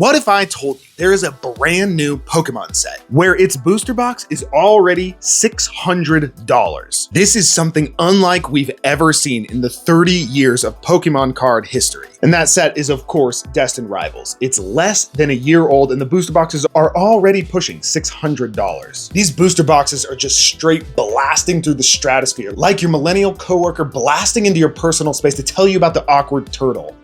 What if I told you there is a brand new Pokemon set where its booster box is already $600? This is something unlike we've ever seen in the 30 years of Pokemon card history. And that set is, of course, Destined Rivals. It's less than a year old and the booster boxes are already pushing $600. These booster boxes are just straight blasting through the stratosphere, like your millennial coworker blasting into your personal space to tell you about the awkward turtle.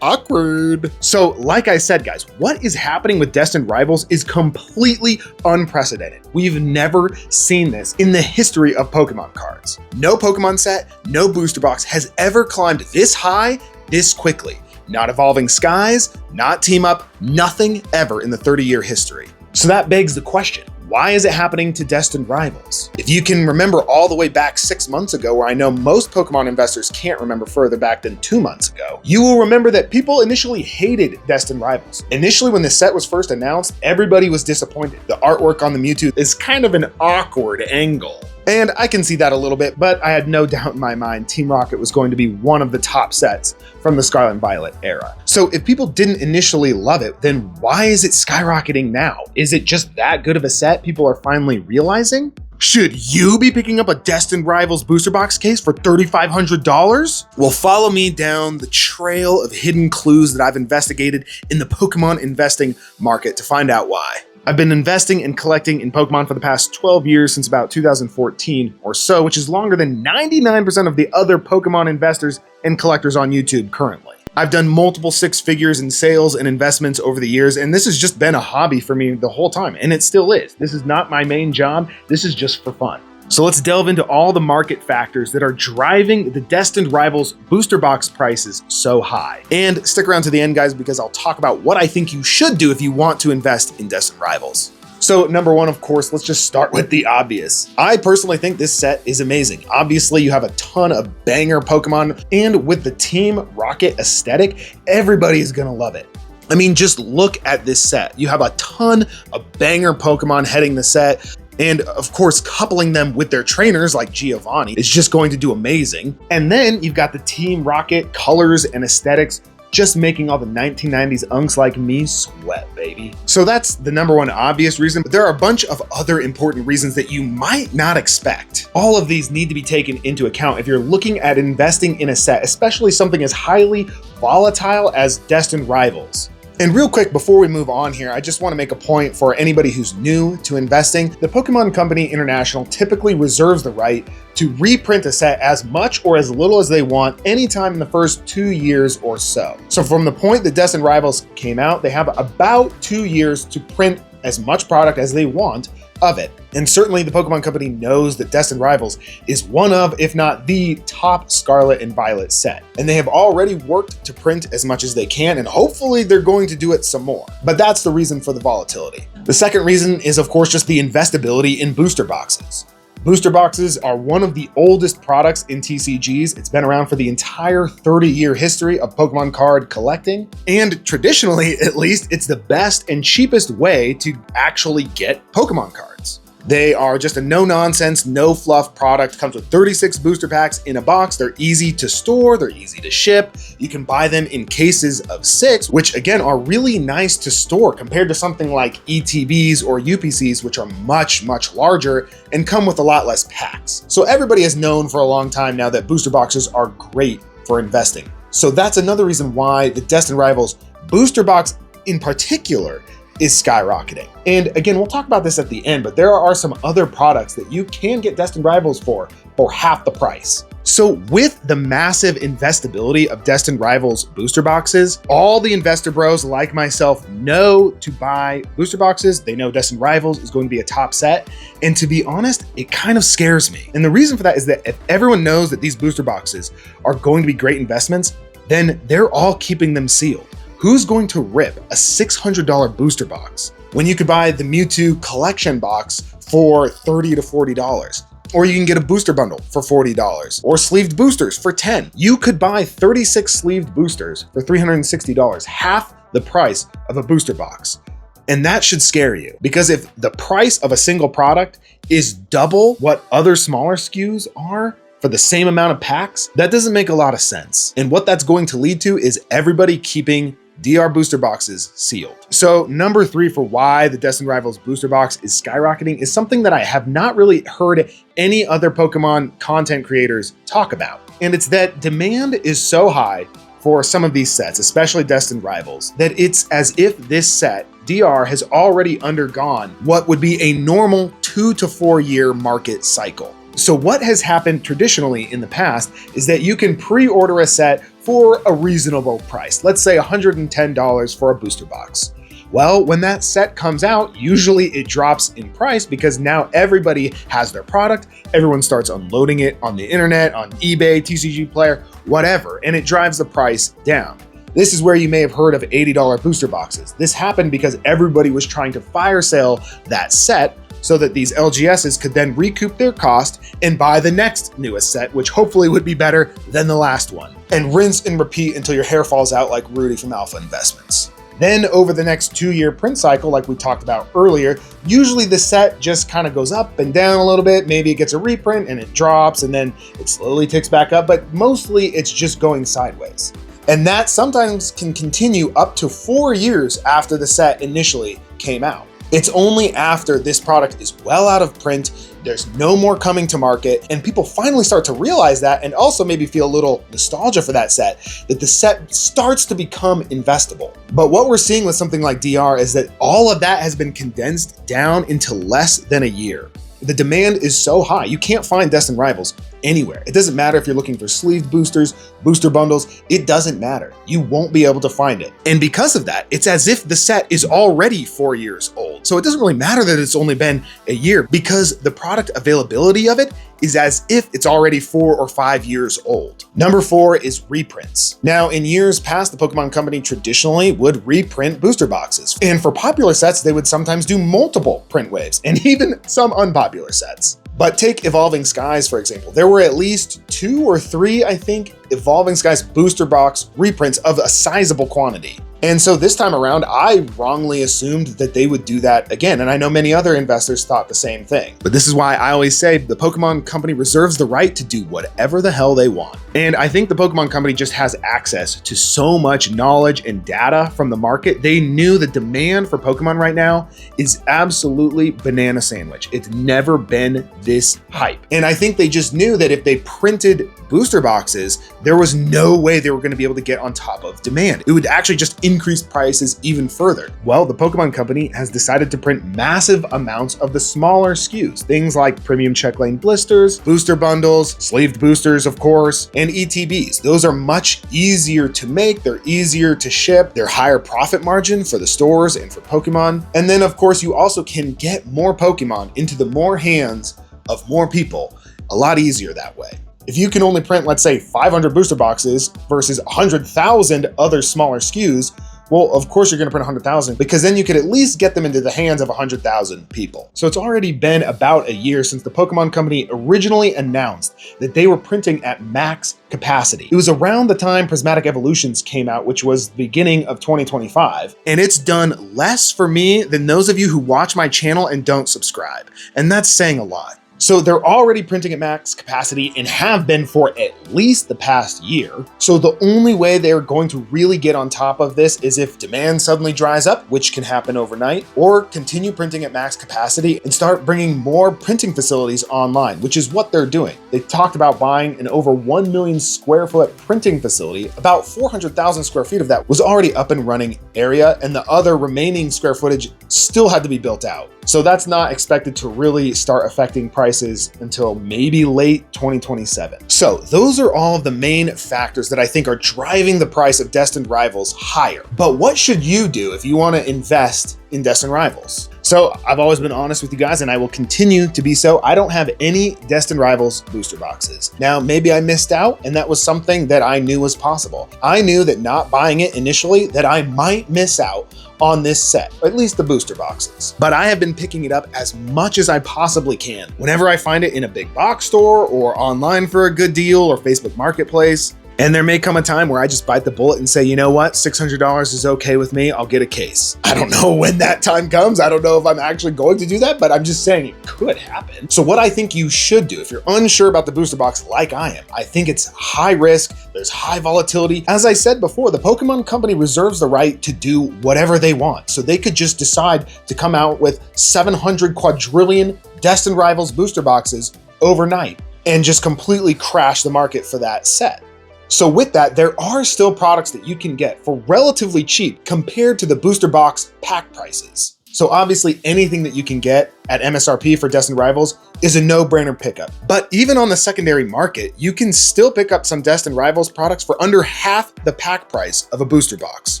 Awkward. So like I said, guys, what is happening with Destined Rivals is completely unprecedented. We've never seen this in the history of Pokemon cards. No Pokemon set, no booster box has ever climbed this high, this quickly. Not Evolving Skies, not Team Up, nothing ever in the 30-year history. So that begs the question, why is it happening to Destined Rivals? If you can remember all the way back 6 months ago, where I know most Pokemon investors can't remember further back than 2 months ago, you will remember that people initially hated Destined Rivals. Initially, when the set was first announced, everybody was disappointed. The artwork on the Mewtwo is kind of an awkward angle. And I can see that a little bit, but I had no doubt in my mind Team Rocket was going to be one of the top sets from the Scarlet and Violet era. So if people didn't initially love it, then why is it skyrocketing now? Is it just that good of a set people are finally realizing? Should you be picking up a Destined Rivals booster box case for $3,500? Well, follow me down the trail of hidden clues that I've investigated in the Pokemon investing market to find out why. I've been investing and collecting in Pokemon for the past 12 years, since about 2014 or so, which is longer than 99% of the other Pokemon investors and collectors on YouTube currently. I've done multiple six figures in sales and investments over the years, and this has just been a hobby for me the whole time, and it still is. This is not my main job, this is just for fun. So let's delve into all the market factors that are driving the Destined Rivals booster box prices so high. And stick around to the end, guys, because I'll talk about what I think you should do if you want to invest in Destined Rivals. So number one, of course, let's just start with the obvious. I personally think this set is amazing. Obviously, you have a ton of banger Pokemon, and with the Team Rocket aesthetic, everybody is gonna love it. I mean, just look at this set. You have a ton of banger Pokemon heading the set. And of course, coupling them with their trainers like Giovanni is just going to do amazing. And then you've got the Team Rocket colors and aesthetics just making all the 1990s unks like me sweat, baby. So that's the number one obvious reason, but there are a bunch of other important reasons that you might not expect. All of these need to be taken into account if you're looking at investing in a set, especially something as highly volatile as Destined Rivals. And real quick, before we move on here, I just want to make a point for anybody who's new to investing. The Pokemon Company International typically reserves the right to reprint a set as much or as little as they want anytime in the first 2 years or so. So from the point that Destined Rivals came out, they have about 2 years to print as much product as they want of it. And certainly the Pokemon Company knows that Destined Rivals is one of, if not the top Scarlet and Violet set. And they have already worked to print as much as they can, and hopefully they're going to do it some more. But that's the reason for the volatility. The second reason is, of course, just the investability in booster boxes. Booster boxes are one of the oldest products in TCGs. It's been around for the entire 30-year history of Pokemon card collecting. And traditionally, at least, it's the best and cheapest way to actually get Pokemon cards. They are just a no-nonsense, no-fluff product. Comes with 36 booster packs in a box. They're easy to store, they're easy to ship. You can buy them in cases of 6, which again are really nice to store compared to something like ETBs or UPCs, which are much, much larger and come with a lot less packs. So everybody has known for a long time now that booster boxes are great for investing. So that's another reason why the Destined Rivals booster box in particular is skyrocketing. And again, we'll talk about this at the end, but there are some other products that you can get Destined Rivals for half the price. So with the massive investability of Destined Rivals booster boxes, all the investor bros like myself know to buy booster boxes. They know Destined Rivals is going to be a top set. And to be honest, it kind of scares me. And the reason for that is that if everyone knows that these booster boxes are going to be great investments, then they're all keeping them sealed. Who's going to rip a $600 booster box when you could buy the Mewtwo collection box for $30 to $40? Or you can get a booster bundle for $40 or sleeved boosters for $10. You could buy 36 sleeved boosters for $360, half the price of a booster box. And that should scare you, because if the price of a single product is double what other smaller SKUs are for the same amount of packs, that doesn't make a lot of sense. And what that's going to lead to is everybody keeping DR booster boxes sealed. So number 3 for why the Destined Rivals booster box is skyrocketing is something that I have not really heard any other Pokemon content creators talk about. And it's that demand is so high for some of these sets, especially Destined Rivals, that it's as if this set, DR, has already undergone what would be a normal 2 to 4 year market cycle. So what has happened traditionally in the past is that you can pre-order a set for a reasonable price. Let's say $110 for a booster box. Well, when that set comes out, usually it drops in price because now everybody has their product, everyone starts unloading it on the internet, on eBay, TCG Player, whatever, and it drives the price down. This is where you may have heard of $80 booster boxes. This happened because everybody was trying to fire sale that set so that these LGSs could then recoup their cost and buy the next newest set, which hopefully would be better than the last one. And rinse and repeat until your hair falls out like Rudy from Alpha Investments. Then over the next 2-year print cycle, like we talked about earlier, usually the set just kind of goes up and down a little bit. Maybe it gets a reprint and it drops and then it slowly ticks back up, but mostly it's just going sideways. And that sometimes can continue up to 4 years after the set initially came out. It's only after this product is well out of print, there's no more coming to market, and people finally start to realize that and also maybe feel a little nostalgia for that set, that the set starts to become investable. But what we're seeing with something like DR is that all of that has been condensed down into less than a year. The demand is so high, you can't find Destined Rivals anywhere. It doesn't matter if you're looking for sleeved boosters, booster bundles, it doesn't matter. You won't be able to find it. And because of that, it's as if the set is already 4 years old. So it doesn't really matter that it's only been a year because the product availability of it is as if it's already 4 or 5 years old. Number 4 is reprints. Now, in years past, the Pokemon Company traditionally would reprint booster boxes. And for popular sets, they would sometimes do multiple print waves and even some unpopular sets. But take Evolving Skies, for example. There were at least 2 or 3, I think, Evolving Skies booster box reprints of a sizable quantity. And so this time around, I wrongly assumed that they would do that again. And I know many other investors thought the same thing. But this is why I always say the Pokemon Company reserves the right to do whatever the hell they want. And I think the Pokemon Company just has access to so much knowledge and data from the market. They knew the demand for Pokemon right now is absolutely banana sandwich. It's never been this hype. And I think they just knew that if they printed booster boxes, there was no way they were going to be able to get on top of demand. It would actually just increase prices even further. Well, the Pokemon Company has decided to print massive amounts of the smaller SKUs, things like premium check lane blisters, booster bundles, sleeved boosters, of course, and ETBs. Those are much easier to make, they're easier to ship, they're higher profit margin for the stores and for Pokemon. And then of course, you also can get more Pokemon into the more hands of more people a lot easier that way. If you can only print, let's say, 500 booster boxes versus 100,000 other smaller SKUs, well, of course you're gonna print 100,000 because then you could at least get them into the hands of 100,000 people. So it's already been about a year since the Pokemon Company originally announced that they were printing at max capacity. It was around the time Prismatic Evolutions came out, which was the beginning of 2025. And it's done less for me than those of you who watch my channel and don't subscribe. And that's saying a lot. So they're already printing at max capacity and have been for at least the past year. So the only way they're going to really get on top of this is if demand suddenly dries up, which can happen overnight, or continue printing at max capacity and start bringing more printing facilities online, which is what they're doing. They talked about buying an over 1 million square foot printing facility. About 400,000 square feet of that was already up and running area, and the other remaining square footage still had to be built out. So that's not expected to really start affecting prices until maybe late 2027. So those are all of the main factors that I think are driving the price of Destined Rivals higher. But what should you do if you want to invest in Destined Rivals? So I've always been honest with you guys and I will continue to be so. I don't have any Destined Rivals booster boxes. Now, maybe I missed out and that was something that I knew was possible. I knew that not buying it initially, that I might miss out on this set, at least the booster boxes. But I have been picking it up as much as I possibly can. Whenever I find it in a big box store or online for a good deal or Facebook Marketplace. And there may come a time where I just bite the bullet and say, you know what, $600 is okay with me, I'll get a case. I don't know when that time comes. I don't know if I'm actually going to do that, but I'm just saying it could happen. So what I think you should do, if you're unsure about the booster box like I am, I think it's high risk, there's high volatility. As I said before, the Pokemon Company reserves the right to do whatever they want. So they could just decide to come out with 700 quadrillion Destined Rivals booster boxes overnight and just completely crash the market for that set. So with that, there are still products that you can get for relatively cheap compared to the booster box pack prices. So obviously anything that you can get at MSRP for Destined Rivals is a no-brainer pickup. But even on the secondary market, you can still pick up some Destined Rivals products for under half the pack price of a booster box.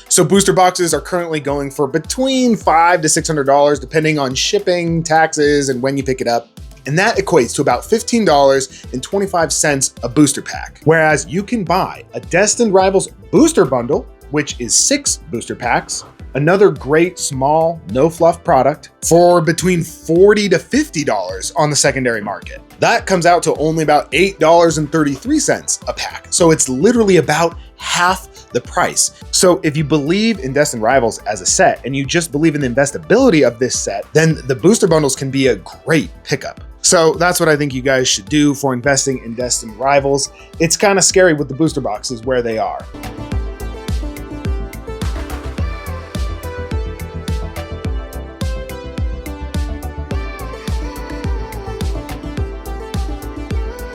So booster boxes are currently going for between $500 to $600 depending on shipping, taxes, and when you pick it up. And that equates to about $15.25 a booster pack. Whereas you can buy a Destined Rivals booster bundle, which is 6 booster packs, another great small, no fluff product, for between $40 to $50 on the secondary market. That comes out to only about $8.33 a pack. So it's literally about half the price. So if you believe in Destined Rivals as a set and you just believe in the investability of this set, then the booster bundles can be a great pickup. So that's what I think you guys should do for investing in Destined Rivals. It's kind of scary with the booster boxes where they are.